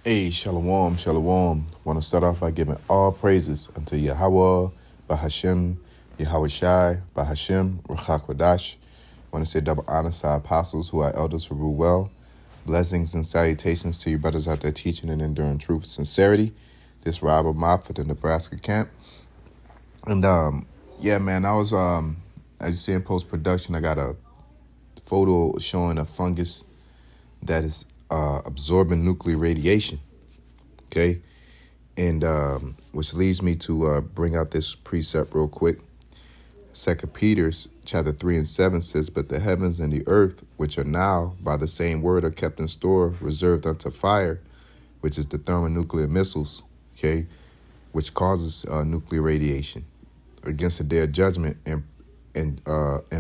Hey, shalom, shalom. Want to start off by giving all praises unto Yahweh, Bahashem, Yahweh Shai, Bahashem, Ruach Kwadash. Want to say double honor to our apostles who are elders who rule well. Blessings and salutations to you brothers out there teaching and enduring truth and sincerity. This Rob Mott for the Nebraska camp. And yeah, man, as you see in post-production, I got a photo showing a fungus that is absorbing nuclear radiation. Okay, and which leads me to bring out this precept real quick. 2 Peter chapter 3 and 7 says, "But the heavens and the earth, which are now by the same word are kept in store, reserved unto fire," which is the thermonuclear missiles, okay, which causes nuclear radiation, against the day of judgment and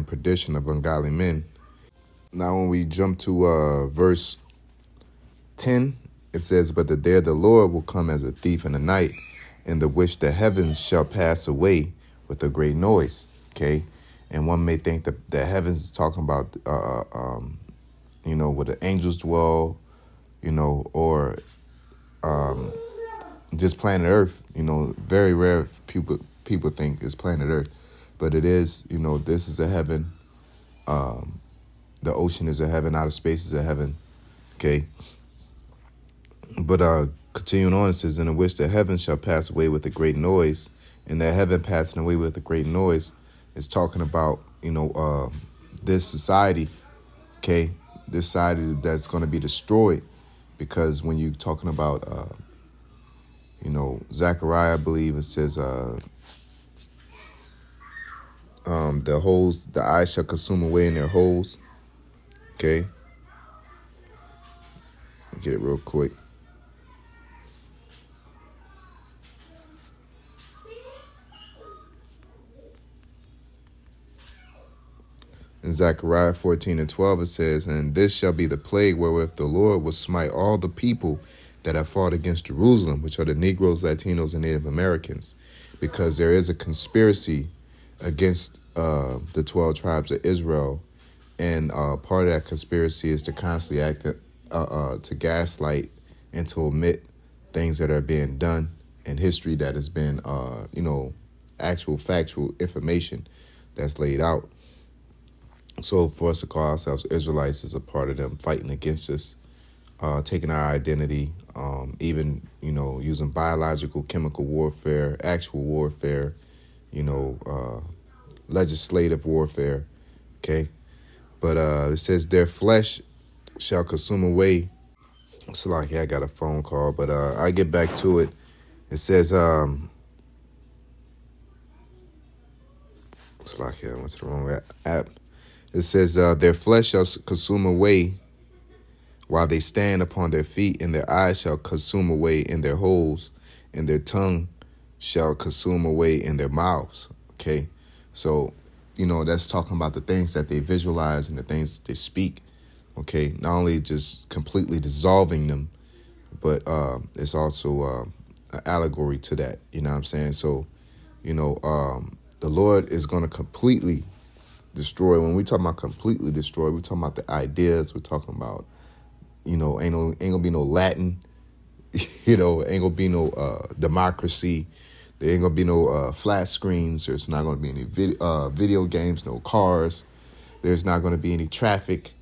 perdition of ungodly men. Now, when we jump to verse 10, it says, "But the day of the Lord will come as a thief in the night, in the which the heavens shall pass away with a great noise." Okay, and one may think that the heavens is talking about, where the angels dwell, or just planet Earth. Very rare people think it's planet Earth, but it is. This is a heaven. The ocean is a heaven. Outer space is a heaven. Okay. But continuing on, it says, "In which the heavens shall pass away with a great noise," and that heaven passing away with a great noise is talking about, this society, okay, this society that's going to be destroyed, because when you're talking about, Zechariah, I believe it says, the holes, the eyes shall consume away in their holes, okay. Get it real quick. In Zechariah 14 and 12, it says, "And this shall be the plague wherewith the Lord will smite all the people that have fought against Jerusalem," which are the Negroes, Latinos, and Native Americans, because there is a conspiracy against the 12 tribes of Israel. And part of that conspiracy is to constantly act to gaslight and to omit things that are being done in history that has been, actual factual information that's laid out. So for us to call ourselves Israelites is a part of them fighting against us, taking our identity, even, using biological, chemical warfare, actual warfare, legislative warfare, okay? But it says, "Their flesh shall consume away." So like, I got a phone call, but I get back to it. It says, it's like, I went to the wrong app. It says, "Their flesh shall consume away while they stand upon their feet, and their eyes shall consume away in their holes, and their tongue shall consume away in their mouths." Okay, so, that's talking about the things that they visualize and the things that they speak. Okay, not only just completely dissolving them, but it's also an allegory to that. You know what I'm saying? So, the Lord is going to completely destroy. When we talk about completely destroy, we're talking about the ideas. We're talking about, ain't gonna be no Latin, ain't gonna be no democracy. There ain't gonna be no flat screens. There's not gonna be any video games, no cars. There's not gonna be any traffic,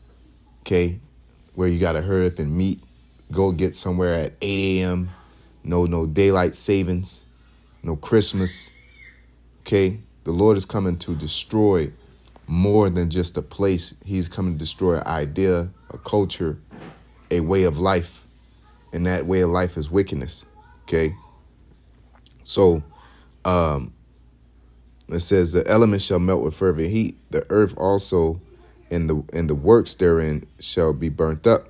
okay, where you gotta hurry up and go get somewhere at 8 a.m. No daylight savings, no Christmas, okay. The Lord is coming to destroy more than just a place. He's coming to destroy an idea, a culture, a way of life. And that way of life is wickedness. Okay. So it says, "The elements shall melt with fervent heat. The earth also and the works therein shall be burnt up."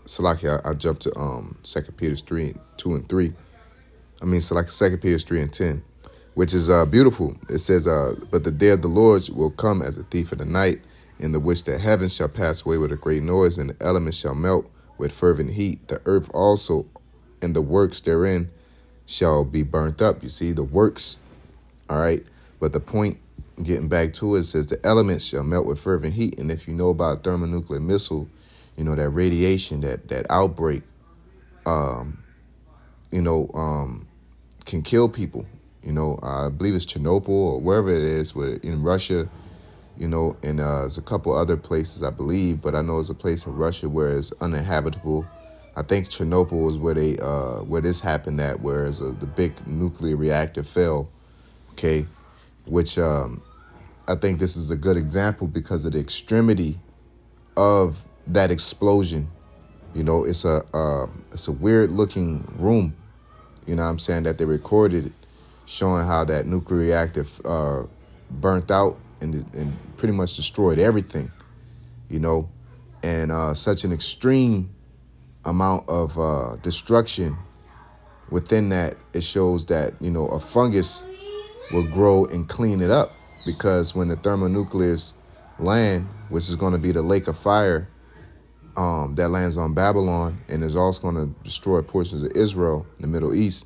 So like I jumped to 2 Peter 3, 2 and 3. So like 2 Peter 3 and 10. Which is beautiful. It says, "But the day of the Lord will come as a thief in the night, in the which the heavens shall pass away with a great noise, and the elements shall melt with fervent heat. The earth also and the works therein shall be burnt up." You see, the works, all right? But the point, getting back to it, says the elements shall melt with fervent heat. And if you know about thermonuclear missile, that radiation, that outbreak, can kill people. I believe it's Chernobyl or wherever it is, in Russia. And there's a couple other places, I believe, but I know it's a place in Russia where it's uninhabitable. I think Chernobyl is where this happened at, where the big nuclear reactor fell. Okay, which I think this is a good example because of the extremity of that explosion. It's a weird looking room. What I'm saying, that they recorded, showing how that nuclear reactor burnt out and pretty much destroyed everything. And such an extreme amount of destruction within that. It shows that a fungus will grow and clean it up, because when the thermonuclears land, which is going to be the lake of fire that lands on Babylon and is also going to destroy portions of Israel in the Middle East.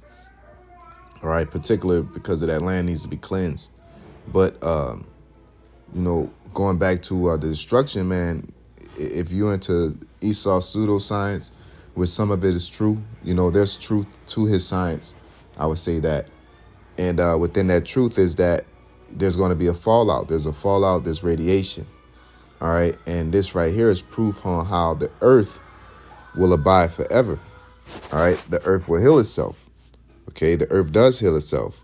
All right, particularly because of that land needs to be cleansed. But going back to the destruction, man, if you're into Esau's pseudoscience, which some of it is true, there's truth to his science, I would say that. And within that truth is that there's going to be a fallout. There's a fallout, there's radiation. All right. And this right here is proof on how the earth will abide forever. All right. The earth will heal itself. Okay. The earth does heal itself.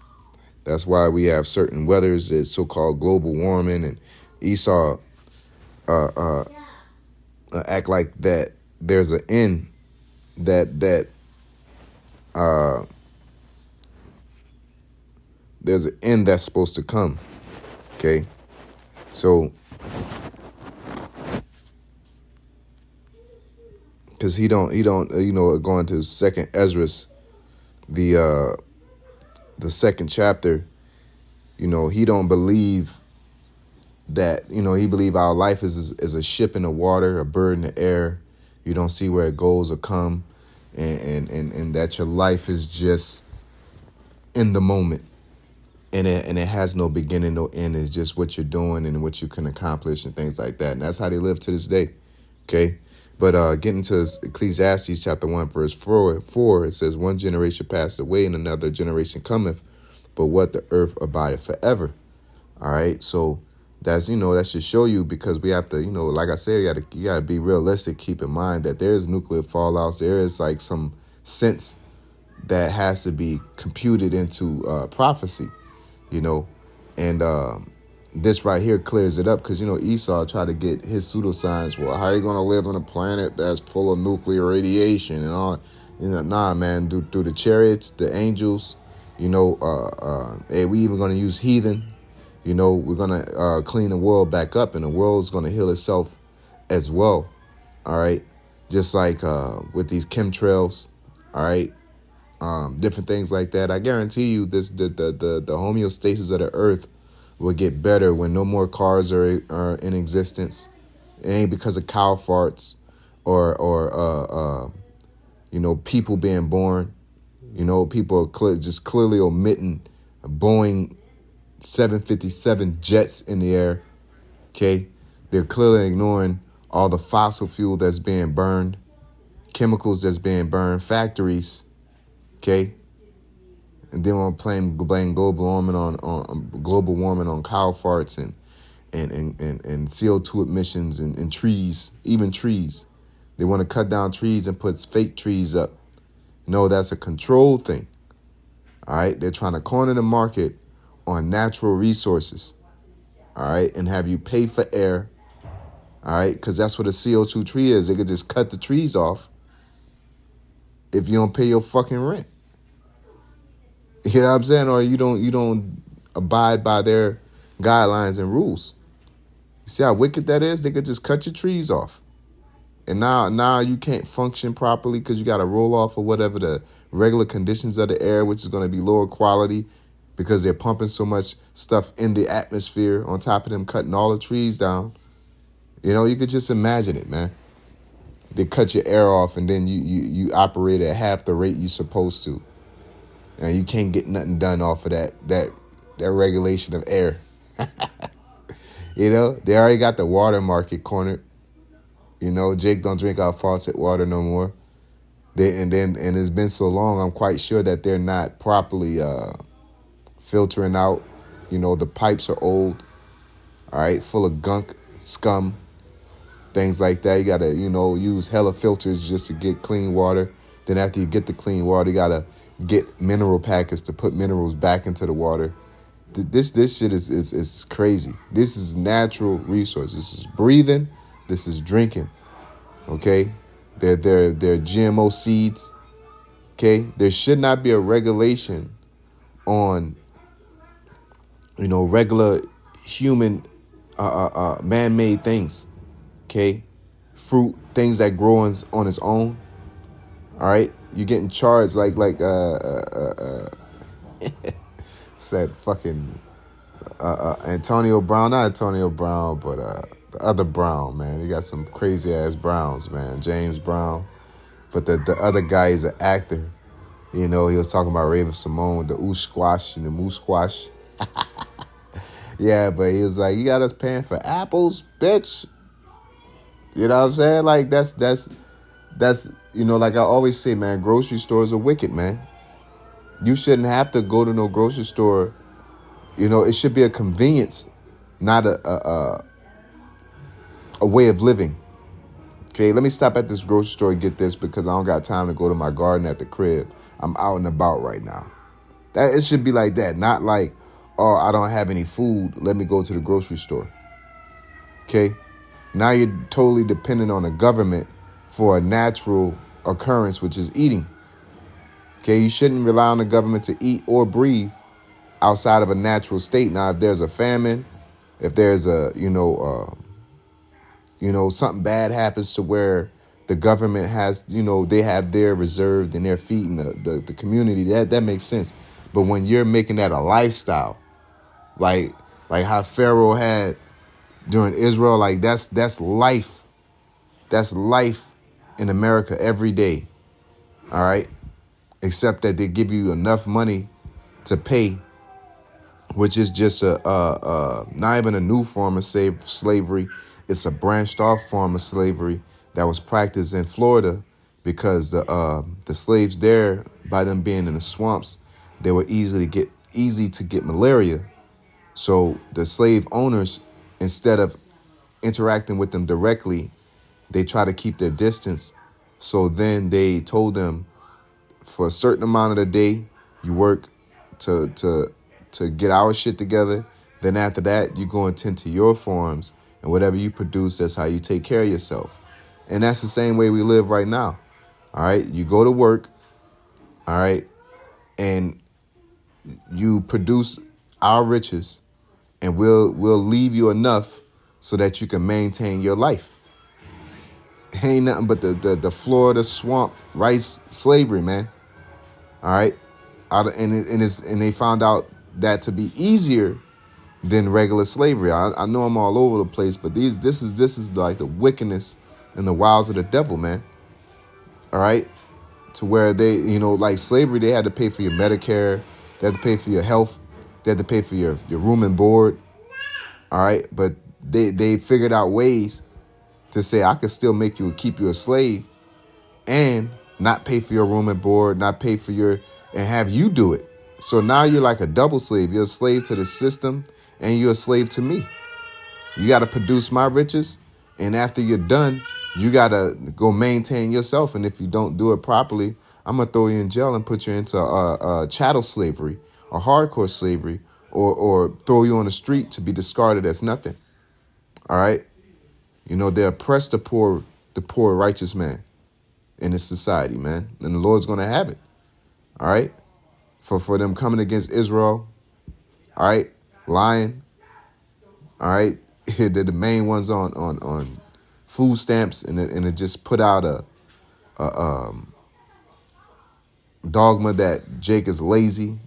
That's why we have certain weathers, it's so-called global warming, and Esau act like that there's an end there's an end that's supposed to come. Okay. So because he don't going to second Ezra's, the second chapter, he don't believe that, he believe our life is a ship in the water, a bird in the air. You don't see where it goes or come, and that your life is just in the moment, and it has no beginning, no end. It's just what you're doing and what you can accomplish and things like that. And that's how they live to this day. Okay. But getting to Ecclesiastes chapter 1, verse 4, it says, one generation passed away and another generation cometh, but what the earth abideth forever. All right. So that's, that should show you, because we have to, like I said, you gotta be realistic. Keep in mind that there's nuclear fallouts. There is like some sense that has to be computed into prophecy, and this right here clears it up, because, Esau tried to get his pseudoscience. Well, how are you going to live on a planet that's full of nuclear radiation and all? Nah, man, through the chariots, the angels, hey, we even going to use heathen. We're going to clean the world back up, and the world's going to heal itself as well. All right. Just like with these chemtrails. All right. Different things like that. I guarantee you the homeostasis of the earth will get better when no more cars are in existence. It ain't because of cow farts or people being born. People are just clearly omitting Boeing 757 jets in the air. Okay, they're clearly ignoring all the fossil fuel that's being burned, chemicals that's being burned, factories. Okay. And then we'll blame global warming on cow farts and CO2 emissions and trees, even trees. They want to cut down trees and put fake trees up. No, that's a control thing. All right. They're trying to corner the market on natural resources. All right. And have you pay for air. All right. Because that's what a CO2 tree is. They could just cut the trees off if you don't pay your fucking rent. You know what I'm saying? Or you don't abide by their guidelines and rules. You see how wicked that is? They could just cut your trees off. And now you can't function properly because you got to roll off of whatever the regular conditions of the air, which is going to be lower quality because they're pumping so much stuff in the atmosphere on top of them cutting all the trees down. You could just imagine it, man. They cut your air off and then you operate at half the rate you're supposed to. And you can't get nothing done off of that regulation of air. They already got the water market cornered. Jake don't drink out faucet water no more. And it's been so long. I'm quite sure that they're not properly filtering out. The pipes are old. All right, full of gunk, scum, things like that. You gotta use hella filters just to get clean water. Then after you get the clean water, you gotta get mineral packets to put minerals back into the water. This shit is crazy. This is natural resources. This is breathing. This is drinking. Okay, they're GMO seeds. Okay, there should not be a regulation on regular human man-made things. Okay, fruit, things that grow on its own. All right, you're getting charged like said fucking Antonio Brown, not Antonio Brown, but the other Brown, man. You got some crazy ass Browns, man. James Brown, but the other guy is an actor. He was talking about Raven Simone, the ooh squash and the moose squash. Yeah, but he was like, you got us paying for apples, bitch. You know what I'm saying? Like that's like I always say, man, grocery stores are wicked, man. You shouldn't have to go to no grocery store. It should be a convenience, not a way of living. Okay, let me stop at this grocery store and get this because I don't got time to go to my garden at the crib. I'm out and about right now. It should be like that, not like, oh, I don't have any food. Let me go to the grocery store. Okay, now you're totally dependent on the government for a natural occurrence, which is eating. Okay, you shouldn't rely on the government to eat or breathe outside of a natural state. Now, if there's a famine, if there's something bad happens to where the government has, they have their reserved and they're feeding the community, that makes sense. But when you're making that a lifestyle, like how Pharaoh had during Israel, like that's life. That's life in America every day. All right. Except that they give you enough money to pay, which is just not even a new form of slavery. It's a branched off form of slavery that was practiced in Florida because the slaves there, by them being in the swamps, they were easy to get malaria. So the slave owners, instead of interacting with them directly, they try to keep their distance. So then they told them, for a certain amount of the day, you work to get our shit together. Then after that, you go and tend to your farms, and whatever you produce, that's how you take care of yourself. And that's the same way we live right now. All right, you go to work, all right, and you produce our riches, and we'll leave you enough so that you can maintain your life. Ain't nothing but the Florida swamp rice slavery, man. All right, and they found out that to be easier than regular slavery. I know I'm all over the place, but this is like the wickedness and the wiles of the devil, man. All right, to where they, like slavery, they had to pay for your Medicare, they had to pay for your health, they had to pay for your room and board. All right, but they figured out ways to say, I could still keep you a slave and not pay for your room and board, not pay for and have you do it. So now you're like a double slave. You're a slave to the system and you're a slave to me. You got to produce my riches. And after you're done, you got to go maintain yourself. And if you don't do it properly, I'm going to throw you in jail and put you into chattel slavery or hardcore slavery or throw you on the street to be discarded as nothing. All right. They oppress the poor righteous man in this society, man. And the Lord's going to have it. All right. For them coming against Israel. All right. Lying. All right. They're the main ones on food stamps. And it just put out a dogma that Jake is lazy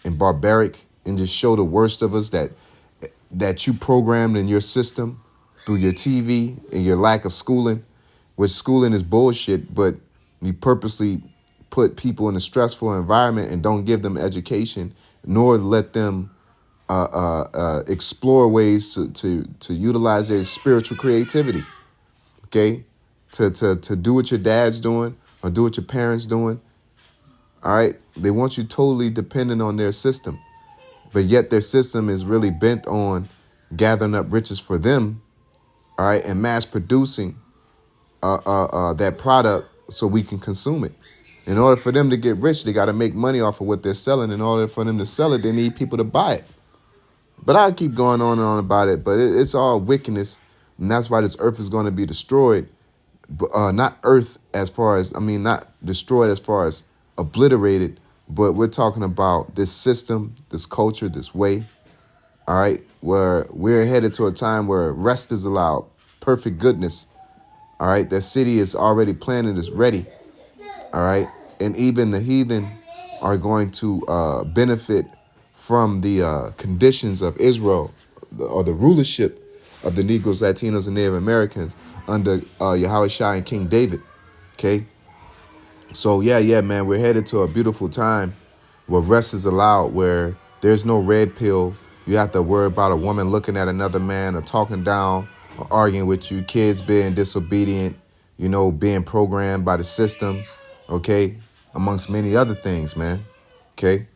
and barbaric and just show the worst of us that you programmed in your system through your TV and your lack of schooling, which schooling is bullshit, but you purposely put people in a stressful environment and don't give them education, nor let them explore ways to utilize their spiritual creativity. Okay, to do what your dad's doing, or do what your parents doing. All right. They want you totally dependent on their system. But yet their system is really bent on gathering up riches for them. All right. And mass producing that product so we can consume it. In order for them to get rich, they got to make money off of what they're selling. In order for them to sell it, they need people to buy it. But I'll keep going on and on about it. But it's all wickedness. And that's why this earth is going to be destroyed. Not earth as far as, not destroyed as far as obliterated. But we're talking about this system, this culture, this way. All right. Where we're headed to a time where rest is allowed. Perfect goodness. All right. That city is already planted, is ready. All right. And even the heathen are going to benefit from the conditions of Israel or the rulership of the Negroes, Latinos, and Native Americans under Yahweh Shai and King David. OK, so, yeah, man, we're headed to a beautiful time where rest is allowed, where there's no red pill. You have to worry about a woman looking at another man or talking down or arguing with you, kids being disobedient, being programmed by the system. OK, amongst many other things, man. OK,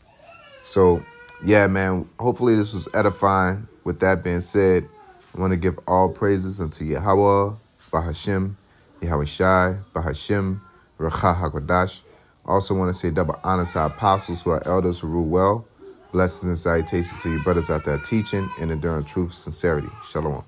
so, yeah, man, hopefully this was edifying. With that being said, I want to give all praises unto Yahweh, Bahashem, Yahweh Shai, Bahashem, Racha HaKodash. Also want to say double honor to our apostles, who are elders who rule well. Blessings and salutations to you brothers out there teaching and enduring truth, sincerity. Shalom.